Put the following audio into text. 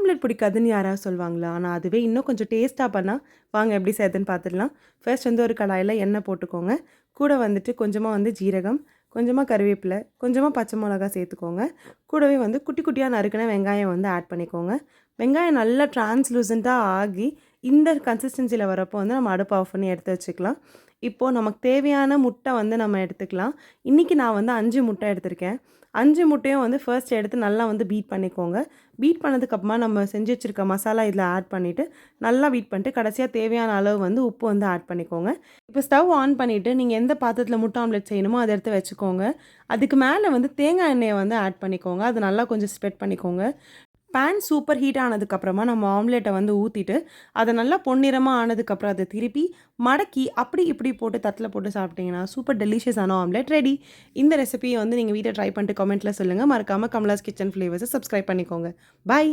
Omelette பிடிக்காதுன்னு யாராவது சொல்லுவாங்களா? ஆனா அதுவே இன்னும் கொஞ்சம் டேஸ்ட்டா பண்ணா, வாங்க எப்படி செய்றதுன்னு பார்த்துடலாம். ஃபர்ஸ்ட் வந்து ஒரு கடாயில எண்ணெய் போட்டுக்கோங்க. கூட வந்துட்டு கொஞ்சமா வந்து ஜீரகம், கொஞ்சமா கறிவேப்பிலை, கொஞ்சமா பச்சை மிளகா சேர்த்துக்கோங்க. கூடவே வந்து குட்டி குட்டியா நறுக்குன வெங்காயம் வந்து ஆட் பண்ணிக்கோங்க. வெங்காயம் நல்லா ட்ரான்ஸ்லூசன்ட்டா ஆகி, இந்த கன்சிஸ்டன்சில வரப்போ வந்து நம்ம அடுப்ப ஆஃப் பண்ணி எடுத்து வச்சுக்கலாம். இப்போ நமக்கு தேவையான முட்டை வந்து நம்ம எடுத்துக்கலாம். இன்னைக்கு நான் வந்து 5 முட்டை எடுத்திருக்கேன். 5 முட்டையும் வந்து ஃபர்ஸ்ட் எடுத்து நல்லா வந்து பீட் பண்ணிக்கோங்க. பீட் பண்ணதுக்கப்புறமா நம்ம செஞ்சு வச்சிருக்க மசாலா இதில ஆட் பண்ணிட்டு, நல்லா பீட் பண்ணிட்டு கடைசியா தேவையான அளவு வந்து உப்பு வந்து ஆட் பண்ணிக்கோங்க. இப்போ ஸ்டவ் ஆன் பண்ணிட்டு, நீங்க எந்த பாத்திரத்தில முட்டை ஆம்லெட் செய்யணுமோ அத எடுத்து வச்சுக்கோங்க. அதுக்கு மேல வந்து தேங்காய் எண்ணெய வந்து ஆட் பண்ணிக்கோங்க. அது நல்லா கொஞ்சம் ஸ்ப்ரெட் பண்ணிக்கோங்க. பேன் சூப்பர் ஹீட் ஆனதுக்கப்புறமா நம்ம ஆம்லெட்ட வந்து ஊத்திட்டு, அத நல்லா பொன்னிறமா ஆனதுக்கப்புறம் அத திருப்பி, மடக்கி அப்படி இப்படி போட்டு தட்டில போட்டு சாப்பிட்டீங்கன்னா, சூப்பர் டெலிஷியஸான ஆம்லெட் ரெடி. இந்த ரெசிபிய வந்து நீங்க வீட்ல ட்ரை பண்ணிட்டு கமெண்ட்ல சொல்லுங்க. மறக்காம கமலாஸ் கிச்சன் ஃப்ளேவர்ஸ சப்ஸ்கிரைப் பண்ணிக்கோங்க. பாய்.